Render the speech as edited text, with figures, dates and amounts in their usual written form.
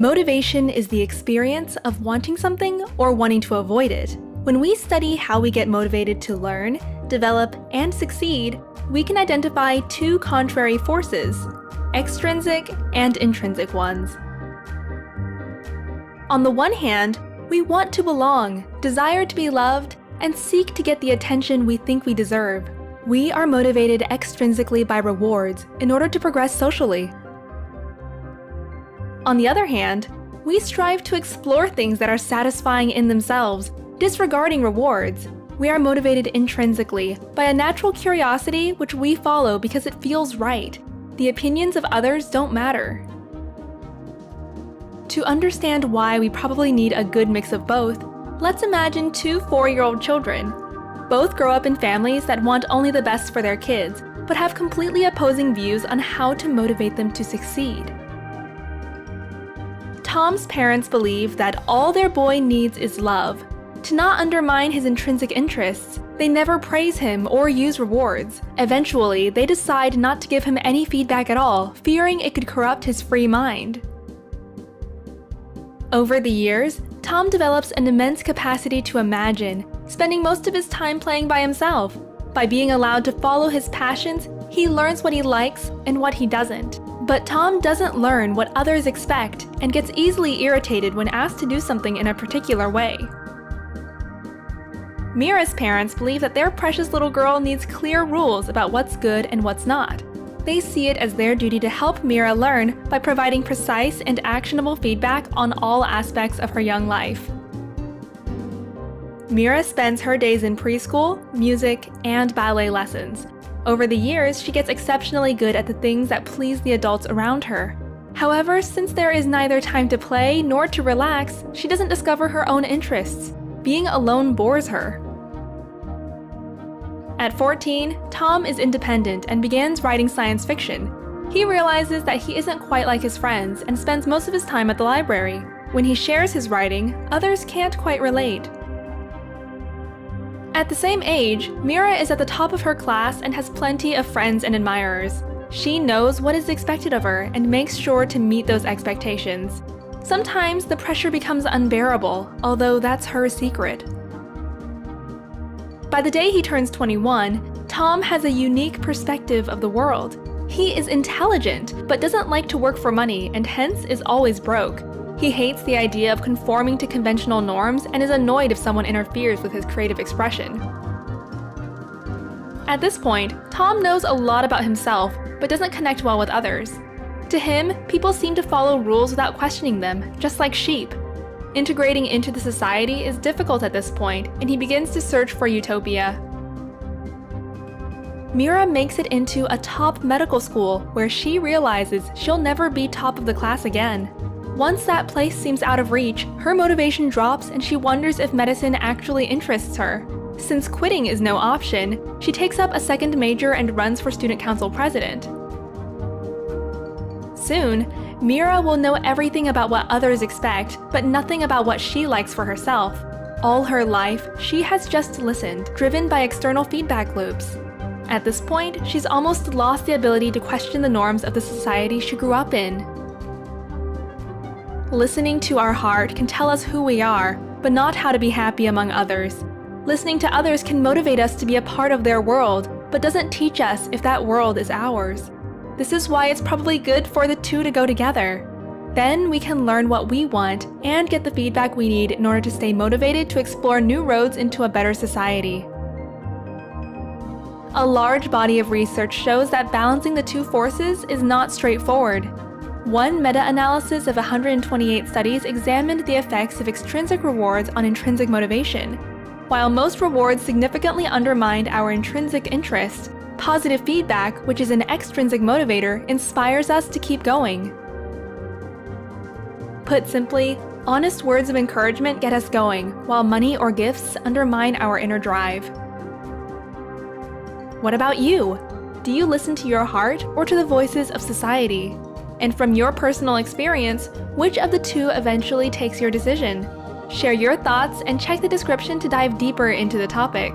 Motivation is the experience of wanting something or wanting to avoid it. When we study how we get motivated to learn, develop, and succeed, we can identify two contrary forces, extrinsic and intrinsic ones. On the one hand, we want to belong, desire to be loved, and seek to get the attention we think we deserve. We are motivated extrinsically by rewards in order to progress socially. On the other hand, we strive to explore things that are satisfying in themselves, disregarding rewards. We are motivated intrinsically by a natural curiosity which we follow because it feels right. The opinions of others don't matter. To understand why we probably need a good mix of both, let's imagine two 4-year-old children. Both grow up in families that want only the best for their kids, but have completely opposing views on how to motivate them to succeed. Tom's parents believe that all their boy needs is love. To not undermine his intrinsic interests, they never praise him or use rewards. Eventually, they decide not to give him any feedback at all, fearing it could corrupt his free mind. Over the years, Tom develops an immense capacity to imagine, spending most of his time playing by himself. By being allowed to follow his passions, he learns what he likes and what he doesn't. But Tom doesn't learn what others expect and gets easily irritated when asked to do something in a particular way. Mira's parents believe that their precious little girl needs clear rules about what's good and what's not. They see it as their duty to help Mira learn by providing precise and actionable feedback on all aspects of her young life. Mira spends her days in preschool, music, and ballet lessons. Over the years, she gets exceptionally good at the things that please the adults around her. However, since there is neither time to play nor to relax, she doesn't discover her own interests. Being alone bores her. At 14, Tom is independent and begins writing science fiction. He realizes that he isn't quite like his friends and spends most of his time at the library. When he shares his writing, others can't quite relate. At the same age, Mira is at the top of her class and has plenty of friends and admirers. She knows what is expected of her and makes sure to meet those expectations. Sometimes the pressure becomes unbearable, although that's her secret. By the day he turns 21, Tom has a unique perspective of the world. He is intelligent, but doesn't like to work for money and hence is always broke. He hates the idea of conforming to conventional norms and is annoyed if someone interferes with his creative expression. At this point, Tom knows a lot about himself, but doesn't connect well with others. To him, people seem to follow rules without questioning them, just like sheep. Integrating into the society is difficult at this point, and he begins to search for utopia. Mira makes it into a top medical school where she realizes she'll never be top of the class again. Once that place seems out of reach, her motivation drops and she wonders if medicine actually interests her. Since quitting is no option, she takes up a second major and runs for student council president. Soon, Mira will know everything about what others expect, but nothing about what she likes for herself. All her life, she has just listened, driven by external feedback loops. At this point, she's almost lost the ability to question the norms of the society she grew up in. Listening to our heart can tell us who we are, but not how to be happy among others. Listening to others can motivate us to be a part of their world, but doesn't teach us if that world is ours. This is why it's probably good for the two to go together. Then we can learn what we want and get the feedback we need in order to stay motivated to explore new roads into a better society. A large body of research shows that balancing the two forces is not straightforward. One meta-analysis of 128 studies examined the effects of extrinsic rewards on intrinsic motivation. While most rewards significantly undermined our intrinsic interest, positive feedback, which is an extrinsic motivator, inspires us to keep going. Put simply, honest words of encouragement get us going, while money or gifts undermine our inner drive. What about you? Do you listen to your heart or to the voices of society? And from your personal experience, which of the two eventually takes your decision? Share your thoughts and check the description to dive deeper into the topic.